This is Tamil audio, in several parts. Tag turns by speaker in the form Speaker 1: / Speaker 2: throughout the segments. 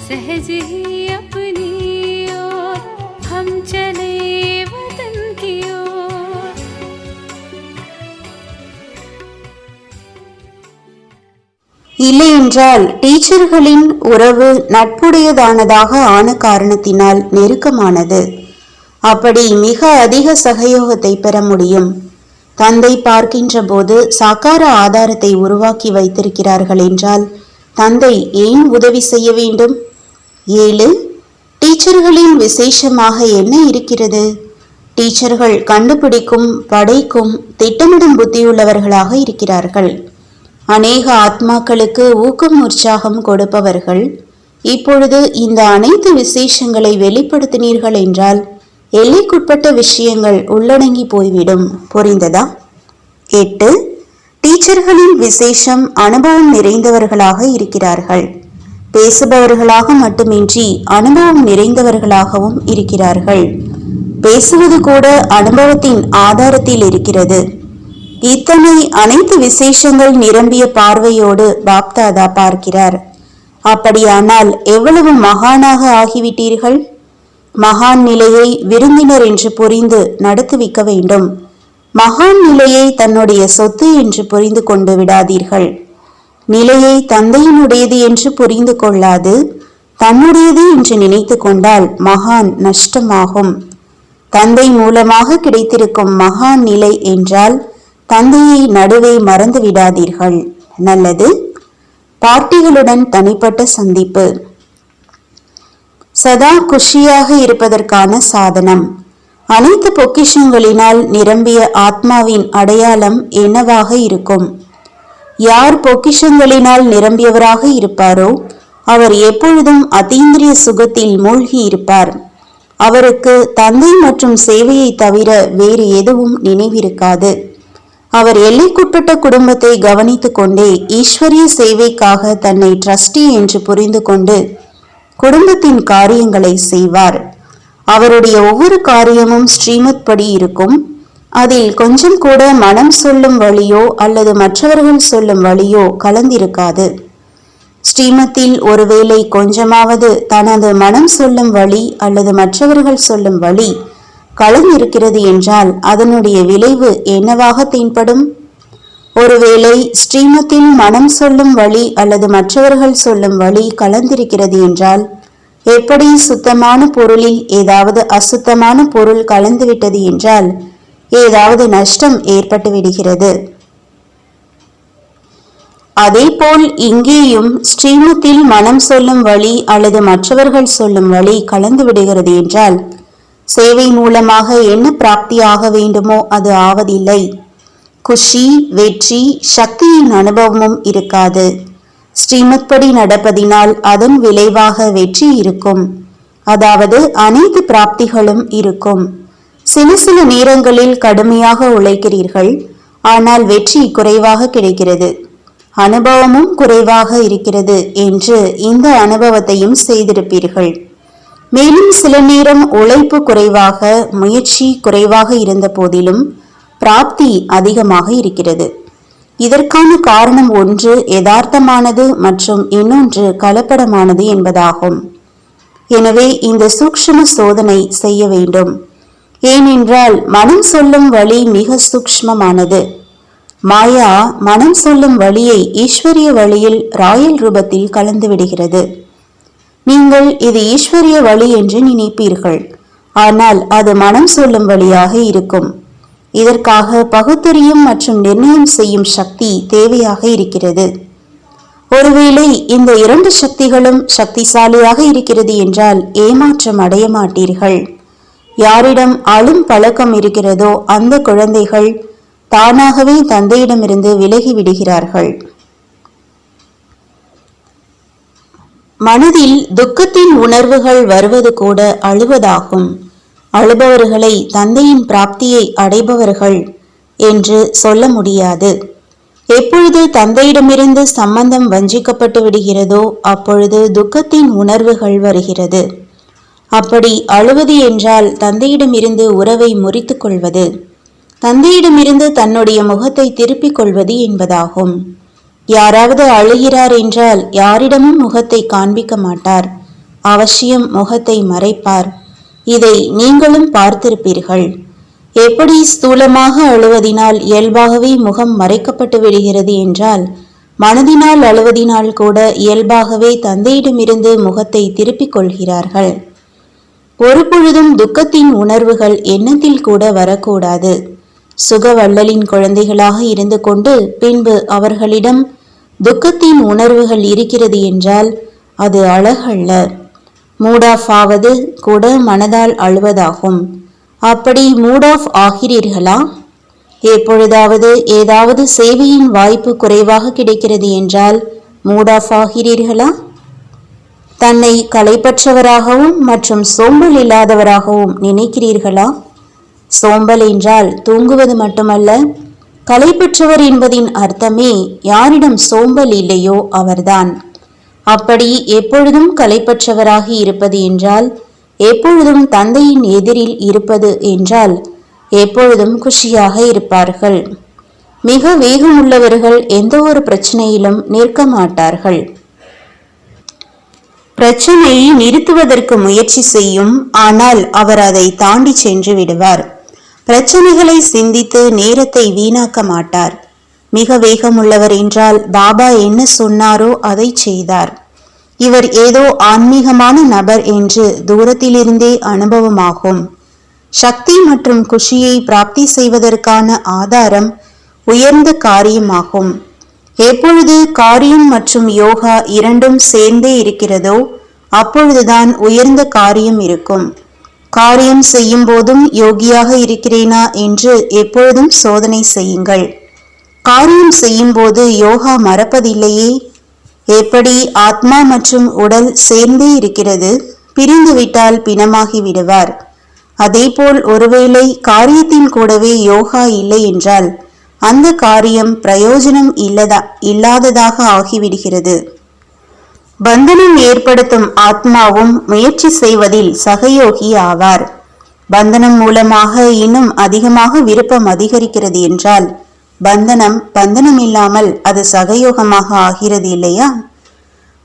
Speaker 1: सहज ही अपनी ओर हम चले वतन की ओर।
Speaker 2: இல்லையென்றால் டீச்சர்களின் உறவு நட்புடையதானதாக ஆன காரணத்தினால் நெருக்கமானது. அப்படி மிக அதிக சகயோகத்தை பெற முடியும். தந்தை பார்க்கின்ற போது சாக்கார ஆதாரத்தை உருவாக்கி வைத்திருக்கிறார்கள் என்றால் தந்தை ஏன் உதவி செய்ய வேண்டும்? 7. டீச்சர்களின் விசேஷமாக என்ன இருக்கிறது? டீச்சர்கள் கண்டுபிடிக்கும், படைக்கும், திட்டமிடும் புத்தியுள்ளவர்களாக இருக்கிறார்கள். அநேக ஆத்மாக்களுக்கு ஊக்கம் உற்சாகம் கொடுப்பவர்கள். இப்பொழுது இந்த அனைத்து விசேஷங்களை வெளிப்படுத்தினீர்கள் என்றால் எல்லைக்குட்பட்ட விஷயங்கள் உள்ளடங்கி போய்விடும். புரிந்ததா? 8. டீச்சர்களின் விசேஷம் அனுபவம் நிறைந்தவர்களாக இருக்கிறார்கள். பேசுபவர்களாக மட்டுமின்றி அனுபவம் நிறைந்தவர்களாகவும் இருக்கிறார்கள். பேசுவது கூட அனுபவத்தின் ஆதாரத்தில் இருக்கிறது. இத்தனை அனைத்து விசேஷங்கள் நிரம்பிய பார்வையோடு பாப்தாதா பார்க்கிறார். அப்படியானால் எவ்வளவு மகானாக ஆகிவிட்டீர்கள்? மகான் நிலையை விருந்தினர் என்று புரிந்து நடத்துவிக்க வேண்டும். மகான் நிலையை தன்னுடைய சொத்து என்று புரிந்து கொண்டு விடாதீர்கள். நிலையை தந்தையினுடையது என்று புரிந்து கொள்ளாது தன்னுடையது என்று நினைத்து கொண்டால் மகான் நஷ்டமாகும். தந்தை மூலமாக கிடைத்திருக்கும் மகான் நிலை என்றால் தந்தையை நடுவே மறந்து விடாதீர்கள். நல்லது. பார்ட்டிகளுடன் தனிப்பட்ட சந்திப்பு. சதா குஷியாக இருப்பதற்கான சாதனம். அனைத்து பொக்கிஷங்களினால் நிரம்பிய ஆத்மாவின் அடையாளம் என்னவாக இருக்கும்? யார் பொக்கிஷங்களினால் நிரம்பியவராக இருப்பாரோ அவர் எப்பொழுதும் அதீந்திரிய சுகத்தில் மூழ்கி இருப்பார். அவருக்கு தந்தை மற்றும் சேவையை தவிர வேறு எதுவும் நினைவிருக்காது. அவர் எல்லைக்குட்பட்ட குடும்பத்தை கவனித்துக் கொண்டே ஈஸ்வரிய சேவைக்காக தன்னை ட்ரஸ்டி என்று புரிந்து கொண்டு குடும்பத்தின் காரியங்களை செய்வார். அவருடைய ஒவ்வொரு காரியமும் ஸ்ரீமத் படி இருக்கும். அதில் கொஞ்சம் கூட மனம் சொல்லும் வழியோ அல்லது மற்றவர்கள் சொல்லும் வழியோ கலந்திருக்காது. ஸ்ரீமத்தில் ஒருவேளை கொஞ்சமாவது தனது மனம் சொல்லும் வழி அல்லது மற்றவர்கள் சொல்லும் வழி கலந்திருக்கிறது என்றால் அதனுடைய விளைவு என்னவாக தென்படும்? ஒருவேளை ஸ்ரீமத்தில் மனம் சொல்லும் வழி அல்லது மற்றவர்கள் சொல்லும் வழி கலந்திருக்கிறது என்றால் எப்படி சுத்தமான பொருளில் ஏதாவது அசுத்தமான பொருள் கலந்துவிட்டது என்றால் ஏதாவது நஷ்டம் ஏற்பட்டு விடுகிறது. அதேபோல் இங்கேயும் ஸ்ரீமத்தில் மனம் சொல்லும் வழி அல்லது மற்றவர்கள் சொல்லும் வழி கலந்து விடுகிறது என்றால் சேவை மூலமாக என்ன பிராப்தியாக வேண்டுமோ அது ஆவதில்லை. குஷி, வெற்றி, சக்தியின் அனுபவமும் இருக்காது. ஸ்ரீமத் படி நடப்பதினால் அதன் விளைவாக வெற்றி இருக்கும். அதாவது அனைத்து பிராப்திகளும் இருக்கும். சில நேரங்களில் கடுமையாக உழைக்கிறீர்கள், ஆனால் வெற்றி குறைவாக கிடைக்கிறது. அனுபவமும் குறைவாக இருக்கிறது என்று இந்த அனுபவத்தையும் செய்திருப்பீர்கள். மேலும் சில நேரம் உழைப்பு குறைவாக, முயற்சி குறைவாக இருந்த போதிலும் பிராப்தி அதிகமாக இருக்கிறது. இதற்கான காரணம் ஒன்று யதார்த்தமானது மற்றும் இன்னொன்று கலப்படமானது என்பதாகும். எனவே இந்த சூக்ஷ்ம சோதனை செய்ய வேண்டும். ஏனென்றால் மனம் சொல்லும் வழி மிக சூக்ஷ்மமானது. மாயா மனம் சொல்லும் வழியை ஈஸ்வரிய வழியில் ராயல் ரூபத்தில் கலந்து விடுகிறது. நீங்கள் இது ஈஸ்வரிய வழி என்று நினைப்பீர்கள், ஆனால் அது மனம் சொல்லும் வழியாக இருக்கும். இதற்காக பகுத்தறியும் மற்றும் நிர்ணயம் செய்யும் சக்தி தேவையாக இருக்கிறது. ஒருவேளை இந்த இரண்டு சக்திகளும் சக்திசாலியாக இருக்கிறது என்றால் ஏமாற்றம் அடைய மாட்டீர்கள். யாரிடம் அழும் பழக்கம் இருக்கிறதோ அந்த குழந்தைகள் தானாகவே தந்தையிடமிருந்து விலகி விடுகிறார்கள். மனதில் துக்கத்தின் உணர்வுகள் வருவது கூட அழுவதாகும். அழுபவர்களை தந்தையின் பிராப்தியை அடைபவர்கள் என்று சொல்ல முடியாது. எப்பொழுது தந்தையிடமிருந்து சம்பந்தம் வஞ்சிக்கப்பட்டு விடுகிறதோ அப்பொழுது துக்கத்தின் உணர்வுகள் வருகிறது. அப்படி அழுவது என்றால் தந்தையிடமிருந்து உறவை முறித்துக் கொள்வது, தந்தையிடமிருந்து தன்னுடைய முகத்தை திருப்பிக் கொள்வது என்பதாகும். யாராவது அழுகிறார் என்றால் யாரிடமும் முகத்தை காண்பிக்க மாட்டார், அவசியம் முகத்தை மறைப்பார். இதை நீங்களும் பார்த்திருப்பீர்கள். எப்படி ஸ்தூலமாக அழுவதினால் இயல்பாகவே முகம் மறைக்கப்பட்டு விடுகிறது என்றால், மனதினால் அழுவதினால் கூட இயல்பாகவே தந்தையிடமிருந்து முகத்தை திருப்பிக் கொள்கிறார்கள். ஒரு பொழுதும் துக்கத்தின் உணர்வுகள் எண்ணத்தில் கூட வரக்கூடாது. சுகவள்ளலின் குழந்தைகளாக இருந்து கொண்டு பின்பு அவர்களிடம் துக்கத்தின் உணர்வுகள் இருக்கிறது என்றால் அது அழகல்ல. மூட் ஆஃப் ஆவது கூட மனதால் அழுவதாகும். அப்படி மூட் ஆஃப் ஆகிறீர்களா? எப்பொழுதாவது ஏதாவது சேவையின் வாய்ப்பு குறைவாக கிடைக்கிறது என்றால் மூட் ஆஃப் ஆகிறீர்களா? தன்னை களைப்பற்றவராகவும் மற்றும் சோம்பல் இல்லாதவராகவும் நினைக்கிறீர்களா? சோம்பல் என்றால் தூங்குவது மட்டுமல்ல, களைப்பற்றவர் என்பதின் அர்த்தமே யாரிடம் சோம்பல் இல்லையோ அவர்தான். அப்படி எப்பொழுதும் களைப்பற்றவராக இருப்பது என்றால், எப்பொழுதும் தந்தையின் எதிரில் இருப்பது என்றால் எப்பொழுதும் குஷியாக இருப்பார்கள். மிக வேகமுள்ளவர்கள் எந்த ஒரு பிரச்சனையிலும் நிற்க மாட்டார்கள். பிரச்சனையை நிறுத்துவதற்கு முயற்சி செய்யும், ஆனால் அவர் அதை தாண்டி சென்று விடுவார். பிரச்சனைகளை சிந்தித்து நேரத்தை வீணாக்க மாட்டார். மிக வேகமுள்ளவர் என்றால் பாபா என்ன சொன்னாரோ அதை செய்தார். இவர் ஏதோ ஆன்மீகமான நபர் என்று தூரத்திலிருந்தே அனுபவமாகும். சக்தி மற்றும் குஷியை பிராப்தி செய்வதற்கான ஆதாரம் உயர்ந்த காரியமாகும். எப்பொழுது காரியம் மற்றும் யோகா இரண்டும் சேர்ந்தே இருக்கிறதோ அப்பொழுதுதான் உயர்ந்த காரியம் இருக்கும். காரியம் செய்யும் போதும் யோகியாக இருக்கிறேனா என்று எப்பொழுதும் சோதனை செய்யுங்கள். காரியம் செய்யும் போது யோகா மறப்பதில்லையே. எப்படி ஆத்மா மற்றும் உடல் சேர்ந்தே இருக்கிறது, பிரிந்துவிட்டால் பிணமாகி விடுவார். அதேபோல் ஒருவேளை காரியத்தின் கூடவே யோகா இல்லை என்றால் அந்த காரியம் பிரயோஜனம் இல்லாததாக ஆகிவிடுகிறது. பந்தனம் ஏற்படுத்தும் ஆத்மாவும் முயற்சி செய்வதில் சகயோகி ஆவார். பந்தனம் மூலமாக இன்னும் அதிகமாக விருப்பம் அதிகரிக்கிறது என்றால் பந்தனம் இல்லாமல் அது சகயோகமாக ஆகிறது இல்லையா?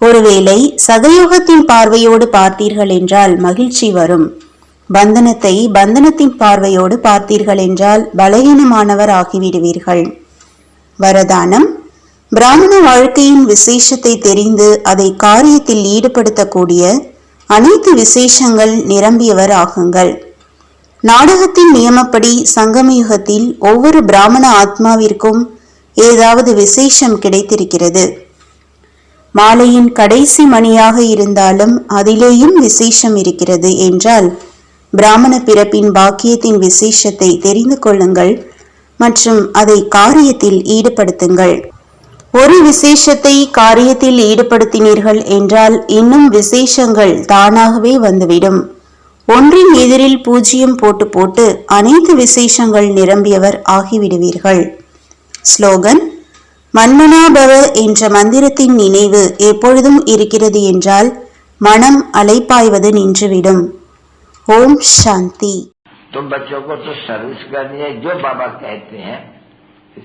Speaker 2: ஒருவேளை சகயோகத்தின் பார்வையோடு பார்த்தீர்கள் என்றால் மகிழ்ச்சி வரும். பந்தனத்தை பந்தனத்தின் பார்வையோடு பார்த்தீர்கள் என்றால் பலகீனமானவர் ஆகிவிடுவீர்கள். வரதானம்: பிராமண வாழ்க்கையின் விசேஷத்தை தெரிந்து அதை காரியத்தில் ஈடுபடுத்தக்கூடிய அனைத்து விசேஷங்கள் நிரம்பியவர் ஆகுங்கள். நாடகத்தின் நியமப்படி சங்கமயுகத்தில் ஒவ்வொரு பிராமண ஆத்மாவிற்கும் ஏதாவது விசேஷம் கிடைத்திருக்கிறது. மாலையின் கடைசி மணியாக இருந்தாலும் அதிலேயும் விசேஷம் இருக்கிறது என்றால் பிராமண பிறப்பின் பாக்கியத்தின் விசேஷத்தை தெரிந்து கொள்ளுங்கள் மற்றும் அதை காரியத்தில் ஈடுபடுத்துங்கள். ஒரு விசேஷத்தை காரியத்தில் ஈடுபடுத்தினீர்கள் என்றால் இன்னும் விசேஷங்கள் தானாகவே வந்துவிடும். ஒன்றின் எதிரில் பூஜ்ஜியம் போட்டு போட்டு அனைத்து விசேஷங்கள் நிரம்பியவர் ஆகிவிடுவீர்கள். ஸ்லோகன்: மன்மனாபவ என்ற மந்திரத்தின் நினைவு எப்பொழுதும் இருக்கிறது என்றால் மனம் அலைப்பாய்வது நின்றுவிடும். ஓம் சாந்தி.
Speaker 3: तुम बच्चों को तो सर्विस करनी है, जो बाबा कहते हैं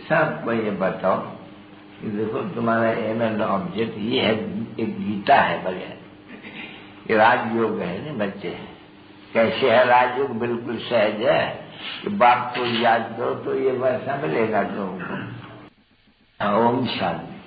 Speaker 3: सबको ये बताओ कि देखो तुम्हारा एम एंड ऑब्जेक्ट ये है, एक गीता है बढ़िया, ये राजयोग है ना बच्चे। कैसे है राजयोग? बिल्कुल सहज है कि बाप को याद करो तो ये वैसा मिलेगा तुमको। ओम शांति।